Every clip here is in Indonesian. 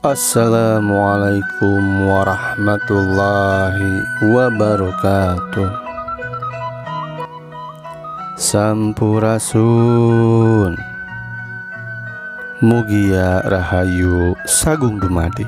Assalamualaikum warahmatullahi wabarakatuh. Sampurasun. Mugia Rahayu Sagung Dumadi.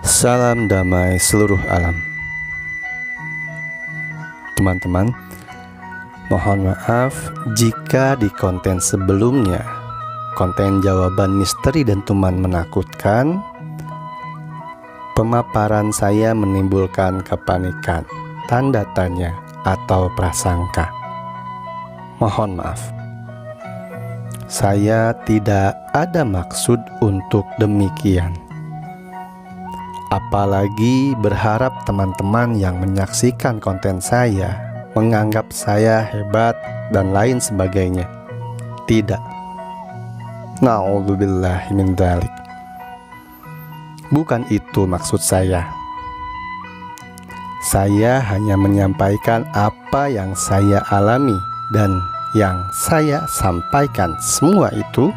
Salam damai seluruh alam. Teman-teman, mohon maaf jika di konten sebelumnya, konten jawaban misteri dan tuman menakutkan, pemaparan saya menimbulkan kepanikan, tanda tanya, atau prasangka. Mohon maaf. Saya tidak ada maksud untuk demikian. Apalagi berharap teman-teman yang menyaksikan konten saya menganggap saya hebat dan lain sebagainya. Tidak. Na'udzubillahi min dzalik. Bukan itu maksud saya. Saya hanya menyampaikan apa yang saya alami, dan yang saya sampaikan semua itu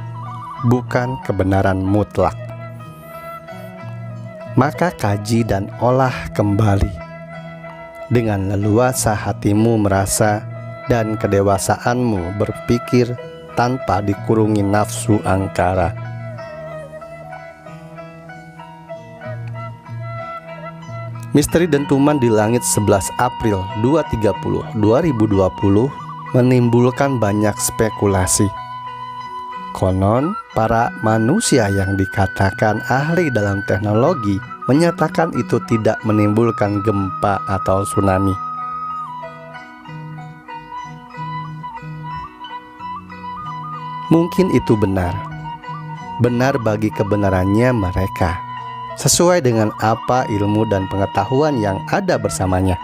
bukan kebenaran mutlak. Maka kaji dan olah kembali. Dengan leluasa hatimu merasa dan kedewasaanmu berpikir tanpa dikurungi nafsu angkara. Misteri dentuman di langit 11 April 2020 menimbulkan banyak spekulasi. Konon, para manusia yang dikatakan ahli dalam teknologi menyatakan itu tidak menimbulkan gempa atau tsunami. Mungkin itu benar. Benar bagi kebenarannya mereka, sesuai dengan apa ilmu dan pengetahuan yang ada bersamanya.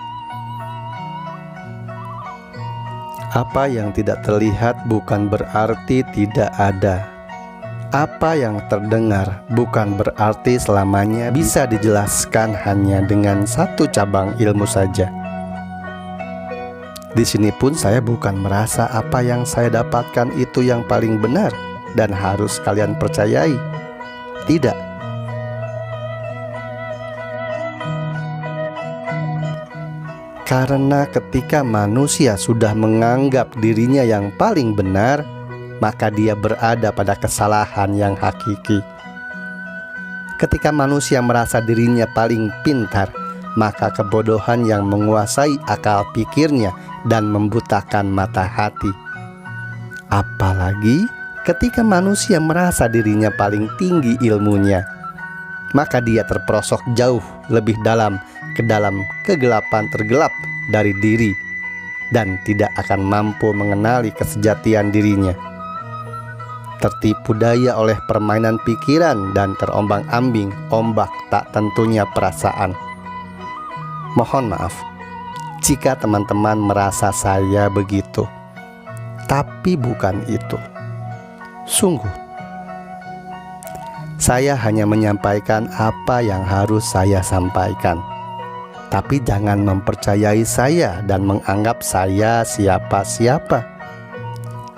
Apa yang tidak terlihat bukan berarti tidak ada. Apa yang terdengar bukan berarti selamanya bisa dijelaskan hanya dengan satu cabang ilmu saja. Di sini pun saya bukan merasa apa yang saya dapatkan itu yang paling benar dan harus kalian percayai. Tidak. Karena ketika manusia sudah menganggap dirinya yang paling benar, maka dia berada pada kesalahan yang hakiki. Ketika manusia merasa dirinya paling pintar, maka kebodohan yang menguasai akal pikirnya dan membutakan mata hati. Apalagi ketika manusia merasa dirinya paling tinggi ilmunya, maka dia terperosok jauh lebih dalam ke dalam kegelapan tergelap dari diri dan tidak akan mampu mengenali kesejatian dirinya. Tertipu daya oleh permainan pikiran dan terombang-ambing ombak tak tentunya perasaan. Mohon maaf jika teman-teman merasa saya begitu, tapi bukan itu. Sungguh, saya hanya menyampaikan apa yang harus saya sampaikan. Tapi jangan mempercayai saya dan menganggap saya siapa-siapa.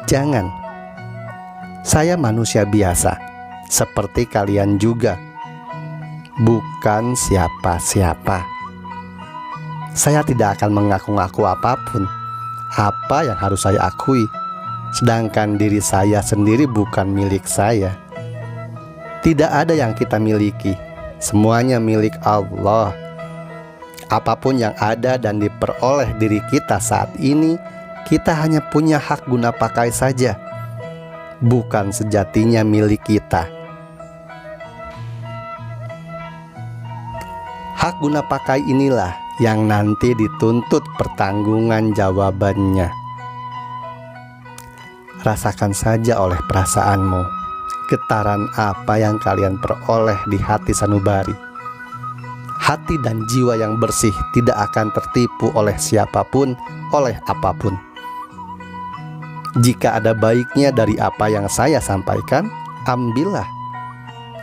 Jangan. Saya manusia biasa, seperti kalian juga. Bukan siapa-siapa. Saya tidak akan mengaku-ngaku apapun. Apa yang harus saya akui, sedangkan diri saya sendiri bukan milik saya. Tidak ada yang kita miliki. Semuanya milik Allah. Apapun yang ada dan diperoleh diri kita saat ini, kita hanya punya hak guna pakai saja, bukan sejatinya milik kita. Hak guna pakai inilah yang nanti dituntut pertanggungan jawabannya. Rasakan saja oleh perasaanmu getaran apa yang kalian peroleh di hati sanubari. Hati dan jiwa yang bersih tidak akan tertipu oleh siapapun, oleh apapun. Jika ada baiknya dari apa yang saya sampaikan, ambillah.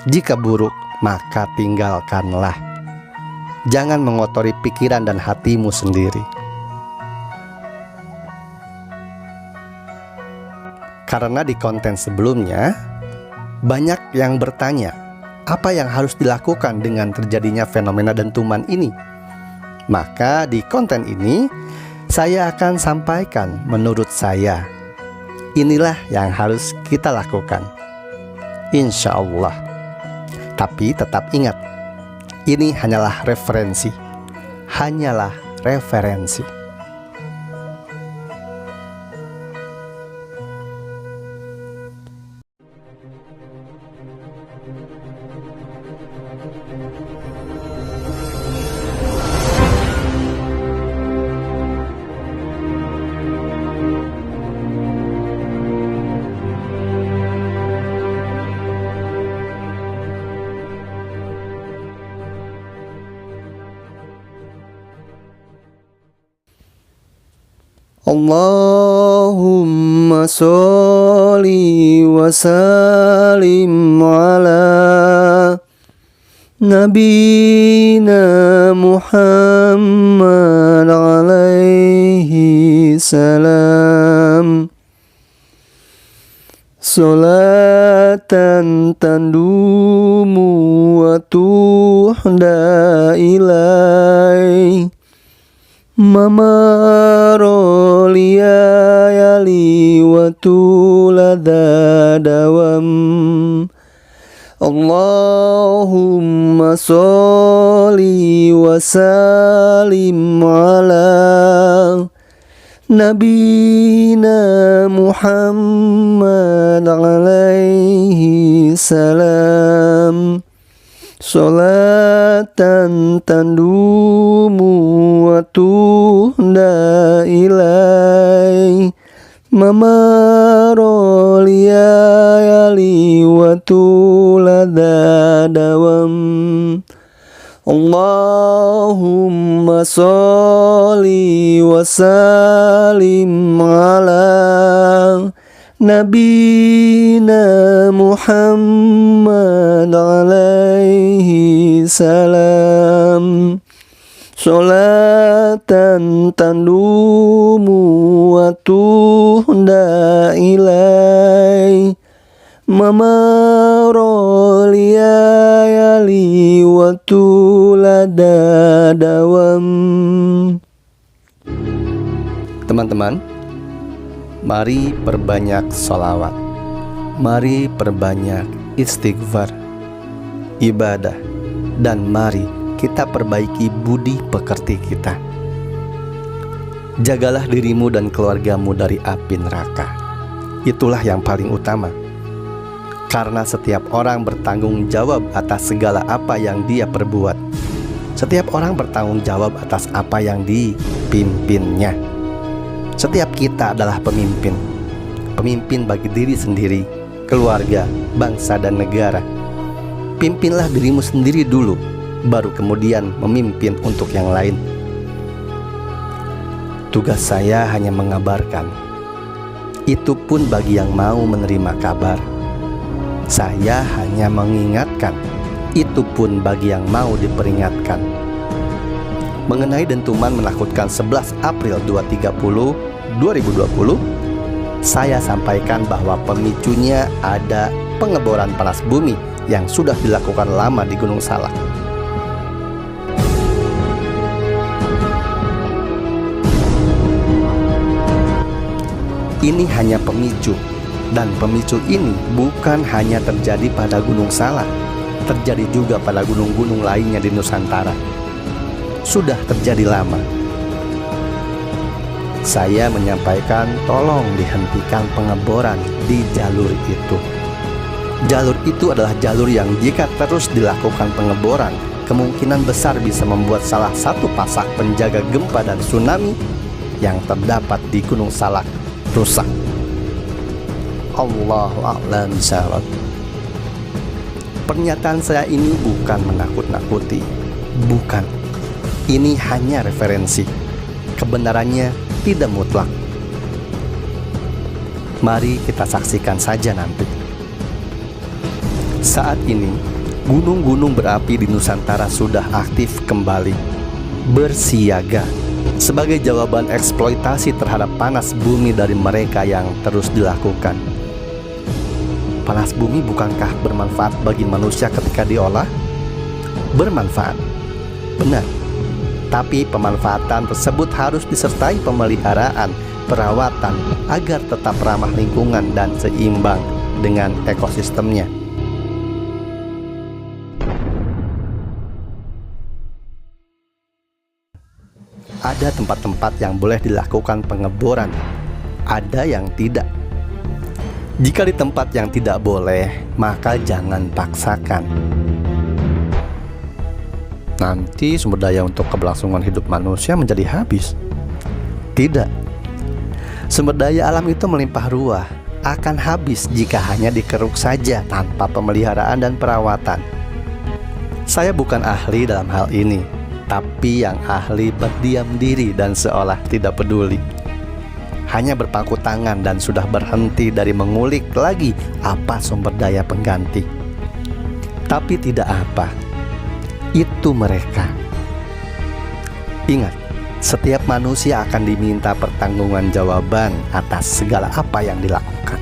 Jika buruk, maka tinggalkanlah. Jangan mengotori pikiran dan hatimu sendiri. Karena di konten sebelumnya Banyak yang bertanya, apa yang harus dilakukan dengan terjadinya fenomena dentuman ini? Maka di konten ini saya akan sampaikan menurut saya. Inilah yang harus kita lakukan, insya Allah. Tapi tetap ingat, ini hanyalah referensi. Hanyalah referensi. Allahumma sholli wa sallim ala Nabina Muhammad alaihi salam. Salatan tandumu wa tuhda ilai Mamaroliya yali wa tulada dawam. Allahumma sholli wa sallim ala Nabina Muhammad alaihi salam. Salatan tandumu wa tuhda ilai Mamaroliya yali wa tulada dawam. Allahumma sholli wa sallim ala Nabina Muhammad alaihi salam. Salatan tandumu wa tuhda ilai Mamaroliya yali wa tulada dawam. Teman-teman, mari perbanyak sholawat, mari perbanyak istighfar, ibadah, dan mari kita perbaiki budi pekerti kita. Jagalah dirimu dan keluargamu dari api neraka. Itulah yang paling utama. Karena setiap orang bertanggung jawab atas segala apa yang dia perbuat. Setiap orang bertanggung jawab atas apa yang dipimpinnya. Setiap kita adalah pemimpin. Pemimpin bagi diri sendiri, keluarga, bangsa, dan negara. Pimpinlah dirimu sendiri dulu, baru kemudian memimpin untuk yang lain. Tugas saya hanya mengabarkan. Itu pun bagi yang mau menerima kabar. Saya hanya mengingatkan. Itu pun bagi yang mau diperingatkan. Mengenai dentuman menakutkan 11 April 2020, saya sampaikan bahwa pemicunya ada pengeboran panas bumi yang sudah dilakukan lama di Gunung Salak. Ini hanya pemicu, dan pemicu ini bukan hanya terjadi pada Gunung Salak, terjadi juga pada gunung-gunung lainnya di Nusantara. Sudah terjadi lama. Saya menyampaikan tolong dihentikan pengeboran di jalur itu. Jalur itu adalah jalur yang jika terus dilakukan pengeboran, kemungkinan besar bisa membuat salah satu pasak penjaga gempa dan tsunami yang terdapat di Gunung Salak rusak. Allahu a'lam bishawab. Pernyataan saya ini bukan menakut-nakuti, bukan. Ini hanya referensi. Kebenarannya tidak mutlak. Mari kita saksikan saja nanti. Saat ini, gunung-gunung berapi di Nusantara sudah aktif kembali, bersiaga sebagai jawaban eksploitasi terhadap panas bumi dari mereka yang terus dilakukan. panas bumi bukankah bermanfaat bagi manusia ketika diolah? Bermanfaat, benar. Tapi pemanfaatan tersebut harus disertai pemeliharaan, perawatan agar tetap ramah lingkungan dan seimbang dengan ekosistemnya. Ada tempat-tempat yang boleh dilakukan pengeboran, ada yang tidak. Jika di tempat yang tidak boleh, maka jangan paksakan. Nanti sumber daya untuk keberlangsungan hidup manusia menjadi habis. Tidak. Sumber daya alam itu melimpah ruah, akan habis jika hanya dikeruk saja tanpa pemeliharaan dan perawatan. Saya bukan ahli dalam hal ini, tapi yang ahli berdiam diri dan seolah tidak peduli. Hanya berpangku tangan dan sudah berhenti dari mengulik lagi apa sumber daya pengganti. Tapi tidak apa, itu mereka. Ingat, setiap manusia akan diminta pertanggungjawaban atas segala apa yang dilakukan.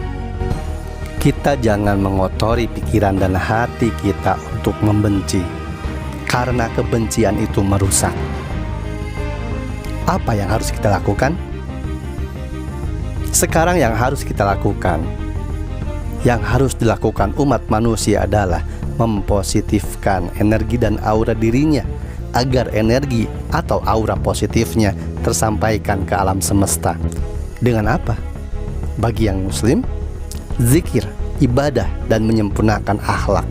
Kita jangan mengotori pikiran dan hati kita untuk membenci, karena kebencian itu merusak. Apa yang harus kita lakukan? Sekarang yang harus kita lakukan, yang harus dilakukan umat manusia adalah mempositifkan energi dan aura dirinya, agar energi atau aura positifnya tersampaikan ke alam semesta. Dengan apa? Bagi yang muslim, zikir, ibadah, dan menyempurnakan akhlak.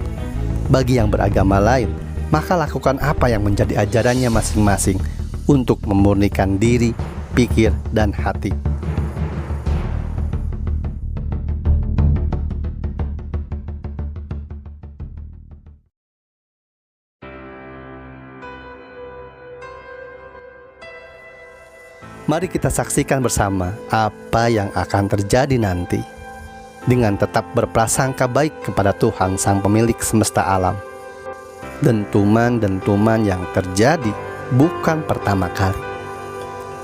Bagi yang beragama lain, maka lakukan apa yang menjadi ajarannya masing-masing untuk memurnikan diri, pikir, dan hati. Mari kita saksikan bersama apa yang akan terjadi nanti, dengan tetap berprasangka baik kepada Tuhan Sang Pemilik semesta alam. Dentuman-dentuman yang terjadi bukan pertama kali.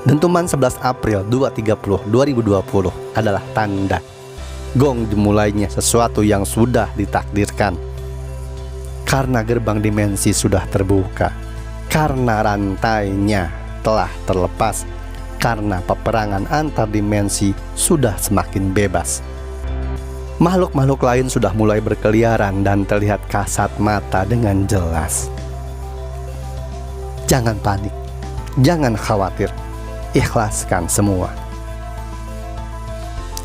Dentuman 11 April 2020 adalah tanda gong dimulainya sesuatu yang sudah ditakdirkan. Karena gerbang dimensi sudah terbuka, karena rantainya telah terlepas, karena peperangan antar dimensi sudah semakin bebas. Makhluk-makhluk lain sudah mulai berkeliaran dan terlihat kasat mata dengan jelas. Jangan panik, jangan khawatir, ikhlaskan semua.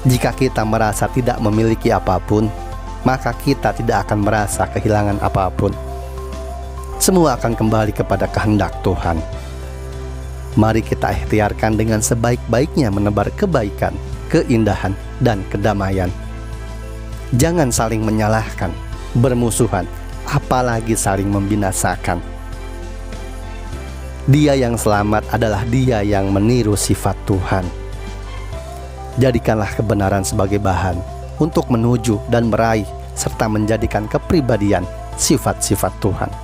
Jika kita merasa tidak memiliki apapun, maka kita tidak akan merasa kehilangan apapun. Semua akan kembali kepada kehendak Tuhan. Mari kita ikhtiarkan dengan sebaik-baiknya menebar kebaikan, keindahan, dan kedamaian. Jangan saling menyalahkan, bermusuhan, apalagi saling membinasakan. Dia yang selamat adalah dia yang meniru sifat Tuhan. Jadikanlah kebenaran sebagai bahan untuk menuju dan meraih serta menjadikan kepribadian sifat-sifat Tuhan.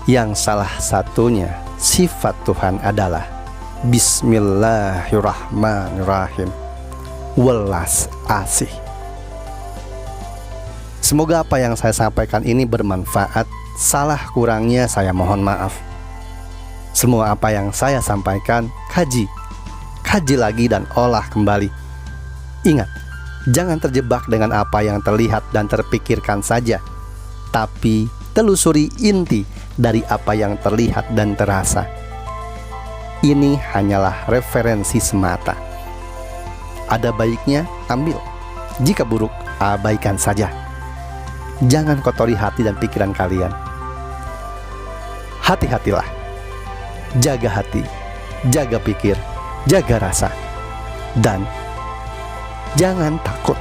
Yang salah satunya sifat Tuhan adalah Bismillahirrahmanirrahim, welas asih. Semoga apa yang saya sampaikan ini bermanfaat. Salah kurangnya saya mohon maaf. Semua apa yang saya sampaikan, kaji lagi dan olah kembali. Ingat, jangan terjebak dengan apa yang terlihat dan terpikirkan saja, tapi telusuri inti dari apa yang terlihat dan terasa. Ini hanyalah referensi semata. Ada baiknya, ambil. Jika buruk, abaikan saja. Jangan kotori hati dan pikiran kalian. Hati-hatilah. Jaga hati, jaga pikir, jaga rasa. Dan jangan takut.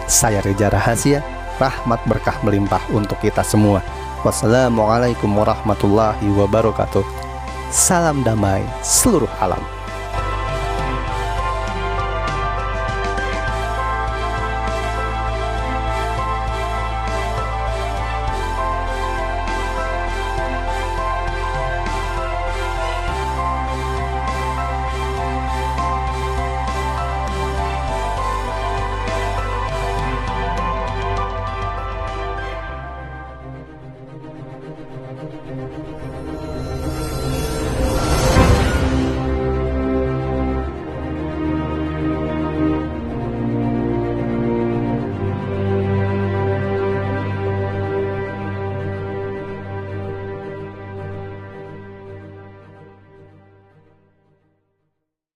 Saya Reza Rahasia, rahmat berkah melimpah untuk kita semua. Wassalamualaikum warahmatullahi wabarakatuh. Salam damai seluruh alam.